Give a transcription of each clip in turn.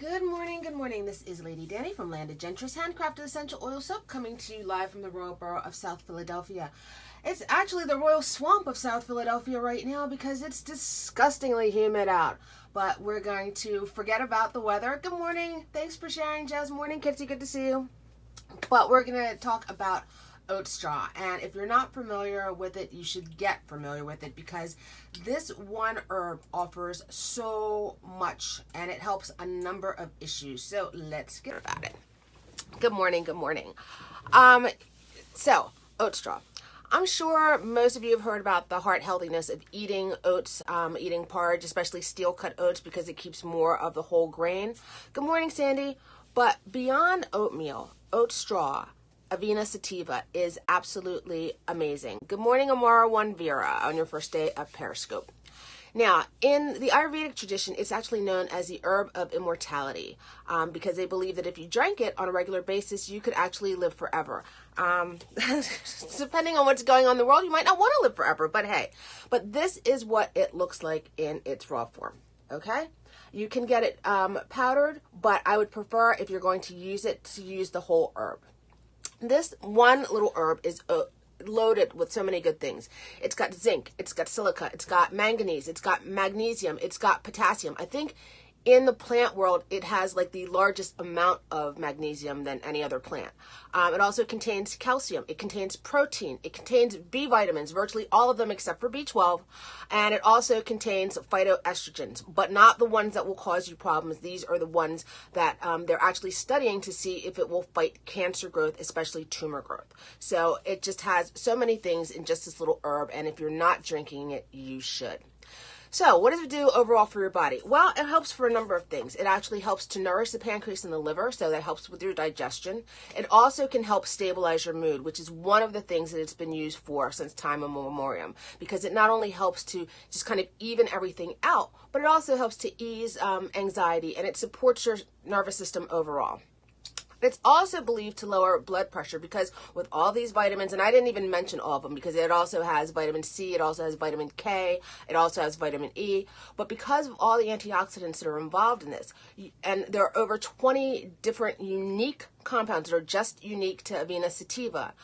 Good morning. This is Lady Danny from Land of Gentris Handcrafted Essential Oil Soap, coming to you live from the Royal Borough of South Philadelphia. It's actually the Royal Swamp of South Philadelphia right now because it's disgustingly humid out. But we're going to forget about the weather. Good morning. Thanks for sharing, Jazz. Morning, Kitsy. Good to see you. But we're going to talk about Oatstraw, and if you're not familiar with it, you should get familiar with it because this one herb offers so much and it helps a number of issues. So let's get about it. Good morning. So Oatstraw. I'm sure most of you have heard about the heart healthiness of eating oats, eating porridge, especially steel cut oats, because it keeps more of the whole grain. Good morning, Sandy. But beyond oatmeal, Oatstraw, Avena sativa is absolutely amazing. Good morning, Amara One Vera, on your first day of Periscope. Now, in the Ayurvedic tradition, it's actually known as the herb of immortality because they believe that if you drank it on a regular basis, you could actually live forever. Depending on what's going on in the world, you might not want to live forever, but hey. But this is what it looks like in its raw form, okay? You can get it powdered, but I would prefer, if you're going to use it, to use the whole herb. This one little herb is loaded with so many good things. It's got zinc, it's got silica, it's got manganese, it's got magnesium, it's got potassium. I think in the plant world, it has like the largest amount of magnesium than any other plant. It also contains calcium. It contains protein. It contains B vitamins, virtually all of them except for B12. And it also contains phytoestrogens, but not the ones that will cause you problems. These are the ones that they're actually studying to see if it will fight cancer growth, especially tumor growth. So it just has so many things in just this little herb. And if you're not drinking it, you should. So what does it do overall for your body? Well, it helps for a number of things. It actually helps to nourish the pancreas and the liver, so that helps with your digestion. It also can help stabilize your mood, which is one of the things that it's been used for since time immemorial, because it not only helps to just kind of even everything out, but it also helps to ease anxiety, and it supports your nervous system overall. It's also believed to lower blood pressure because with all these vitamins, and I didn't even mention all of them because it also has vitamin C, it also has vitamin K, it also has vitamin E, but because of all the antioxidants that are involved in this, and there are over 20 different unique compounds that are just unique to Avena sativa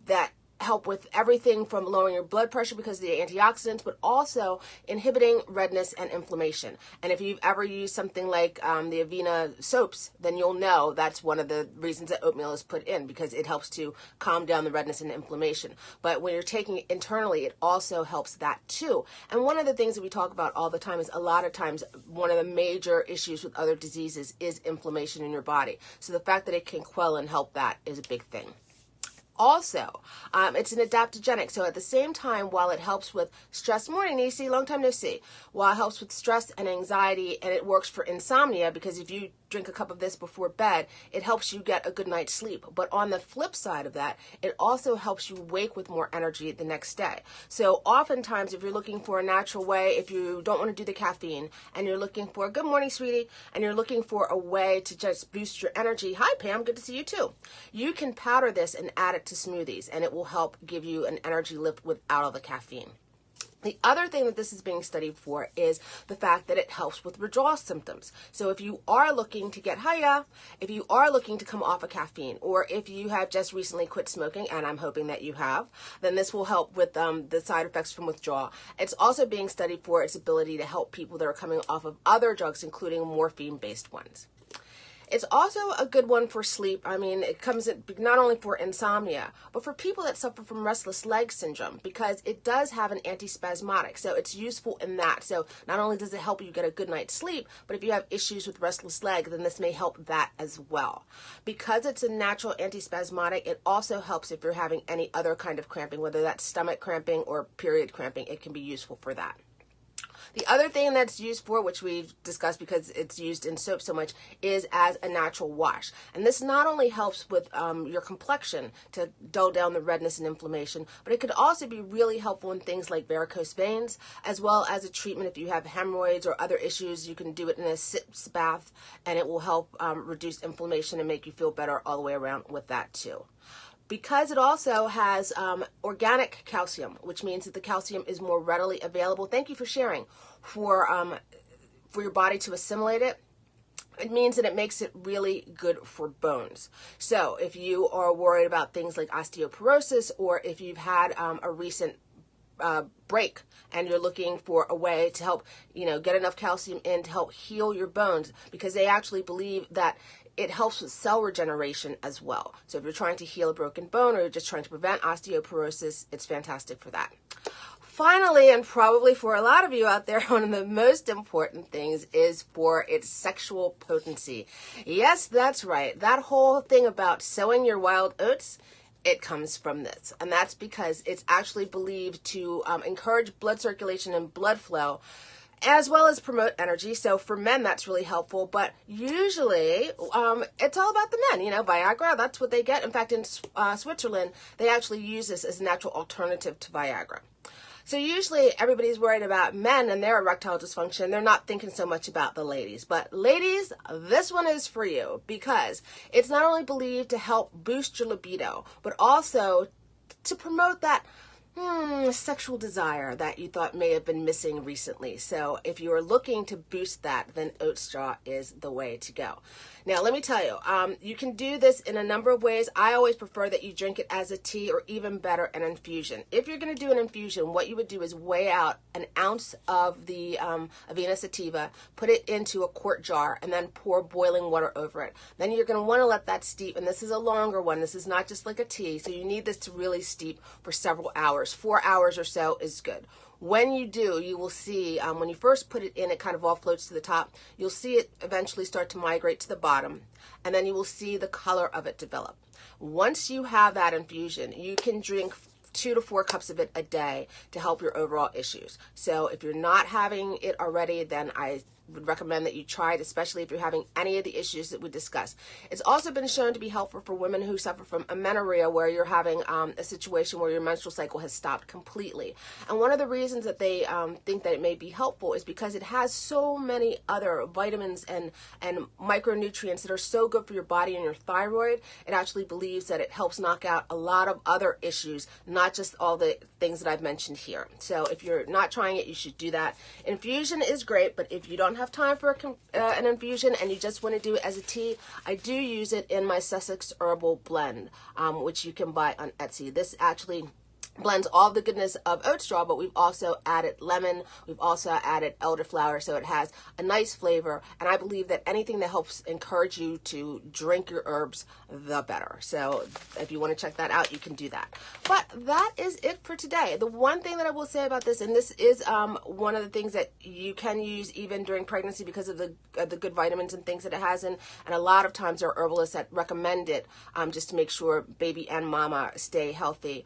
that help with everything from lowering your blood pressure because of the antioxidants, but also inhibiting redness and inflammation. And if you've ever used something like the Avena soaps, then you'll know that's one of the reasons that oatmeal is put in, because it helps to calm down the redness and inflammation. But when you're taking it internally, it also helps that too. And one of the things that we talk about all the time is a lot of times one of the major issues with other diseases is inflammation in your body. So the fact that it can quell and help that is a big thing. Also, it's an adaptogenic, so at the same time, while it helps with stress, morning Nisi, long time no see, while it helps with stress and anxiety, and it works for insomnia, because if you drink a cup of this before bed, it helps you get a good night's sleep. But on the flip side of that, it also helps you wake with more energy the next day. So oftentimes, if you're looking for a natural way, if you don't want to do the caffeine, and you're looking for, good morning, sweetie, and you're looking for a way to just boost your energy, hi, Pam, good to see you too. You can powder this and add it to smoothies, and it will help give you an energy lift without all the caffeine. The other thing that this is being studied for is the fact that it helps with withdrawal symptoms. So if you are looking to get higher, if you are looking to come off of caffeine, or if you have just recently quit smoking, and I'm hoping that you have, then this will help with the side effects from withdrawal. It's also being studied for its ability to help people that are coming off of other drugs, including morphine-based ones. It's also a good one for sleep. I mean, it comes not only for insomnia, but for people that suffer from restless leg syndrome, because it does have an antispasmodic. So it's useful in that. So not only does it help you get a good night's sleep, but if you have issues with restless leg, then this may help that as well. Because it's a natural antispasmodic, it also helps if you're having any other kind of cramping, whether that's stomach cramping or period cramping. It can be useful for that. The other thing that's used for, which we've discussed because it's used in soap so much, is as a natural wash. And this not only helps with your complexion to dull down the redness and inflammation, but it could also be really helpful in things like varicose veins, as well as a treatment if you have hemorrhoids or other issues. You can do it in a sitz bath, and it will help reduce inflammation and make you feel better all the way around with that too. Because it also has organic calcium, which means that the calcium is more readily available. Thank you for sharing. For your body to assimilate it, it means that it makes it really good for bones. So if you are worried about things like osteoporosis, or if you've had a recent break and you're looking for a way to help, get enough calcium in to help heal your bones, because they actually believe that it helps with cell regeneration as well. So if you're trying to heal a broken bone, or you're just trying to prevent osteoporosis, it's fantastic for that. Finally, and probably for a lot of you out there, one of the most important things is for its sexual potency. Yes, that's right. That whole thing about sowing your wild oats, it comes from this. And that's because it's actually believed to encourage blood circulation and blood flow, as well as promote energy. So for men, that's really helpful. But usually, it's all about the men. Viagra, that's what they get. In fact, in Switzerland, they actually use this as a natural alternative to Viagra. So usually everybody's worried about men and their erectile dysfunction. They're not thinking so much about the ladies. But ladies, this one is for you, because it's not only believed to help boost your libido, but also to promote that sexual desire that you thought may have been missing recently. So if you are looking to boost that, then Oatstraw is the way to go. Now, let me tell you, you can do this in a number of ways. I always prefer that you drink it as a tea, or even better, an infusion. If you're going to do an infusion, what you would do is weigh out an ounce of the Avena sativa, put it into a quart jar, and then pour boiling water over it. Then you're going to want to let that steep, and this is a longer one. This is not just like a tea, so you need this to really steep for several hours. 4 hours or so is good. When you do, you will see, when you first put it in, it kind of all floats to the top. You'll see it eventually start to migrate to the bottom, and then you will see the color of it develop. Once you have that infusion, you can drink 2 to 4 cups of it a day to help your overall issues. So if you're not having it already, then I would recommend that you try it, especially if you're having any of the issues that we discussed. It's also been shown to be helpful for women who suffer from amenorrhea, where you're having a situation where your menstrual cycle has stopped completely. And one of the reasons that they think that it may be helpful is because it has so many other vitamins and micronutrients that are so good for your body and your thyroid. It actually believes that it helps knock out a lot of other issues, not just all the things that I've mentioned here. So if you're not trying it, you should do that. Infusion is great, but if you don't have time for an infusion and you just want to do it as a tea, I do use it in my Sussex Herbal blend, which you can buy on Etsy. This actually blends all the goodness of oat straw, but we've also added lemon, we've also added elderflower, so it has a nice flavor. And I believe that anything that helps encourage you to drink your herbs, the better. So if you want to check that out, you can do that. But that is it for today. The one thing that I will say about this, and this is one of the things that you can use even during pregnancy because of the good vitamins and things that it has in, and a lot of times there are herbalists that recommend it just to make sure baby and mama stay healthy.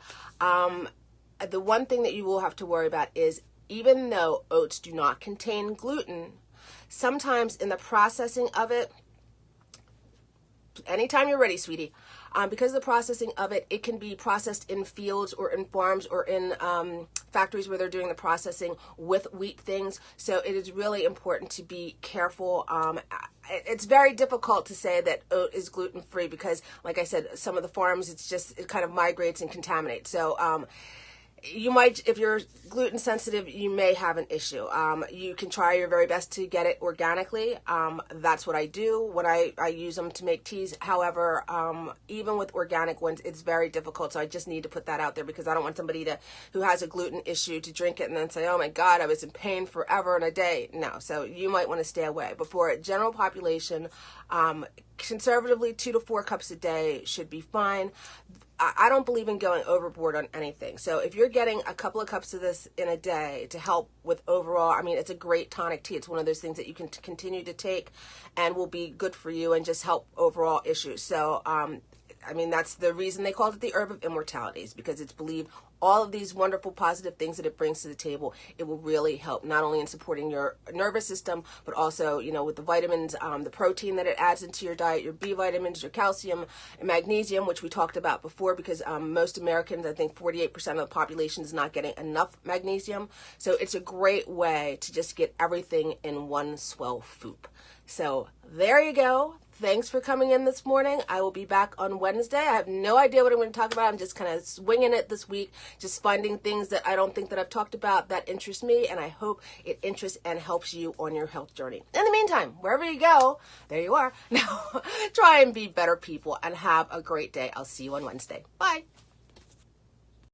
The one thing that you will have to worry about is, even though oats do not contain gluten, sometimes in the processing of it, anytime you're ready, sweetie, because of the processing of it, it can be processed in fields or in farms or in factories where they're doing the processing with wheat things. So it is really important to be careful. It's very difficult to say that oat is gluten-free because, like I said, some of the farms, it kind of migrates and contaminates. So you might, if you're gluten sensitive, you may have an issue. You can try your very best to get it organically. That's what I do when I use them to make teas. However, even with organic ones, it's very difficult. So I just need to put that out there because I don't want somebody who has a gluten issue to drink it and then say, oh my God, I was in pain forever and a day. No, so you might want to stay away. But for a general population, conservatively 2 to 4 cups a day should be fine. I don't believe in going overboard on anything. So if you're getting a couple of cups of this in a day to help with overall, I mean, it's a great tonic tea. It's one of those things that you can continue to take and will be good for you and just help overall issues. So, I mean, that's the reason they called it the herb of immortality, is because it's believed all of these wonderful positive things that it brings to the table, it will really help not only in supporting your nervous system, but also, with the vitamins, the protein that it adds into your diet, your B vitamins, your calcium, and magnesium, which we talked about before, because most Americans, I think 48% of the population is not getting enough magnesium. So it's a great way to just get everything in one swell foop. So there you go. Thanks for coming in this morning. I will be back on Wednesday. I have no idea what I'm going to talk about. I'm just kind of swinging it this week, just finding things that I don't think that I've talked about that interest me, and I hope it interests and helps you on your health journey. In the meantime, wherever you go, there you are. Now, try and be better people and have a great day. I'll see you on Wednesday. Bye.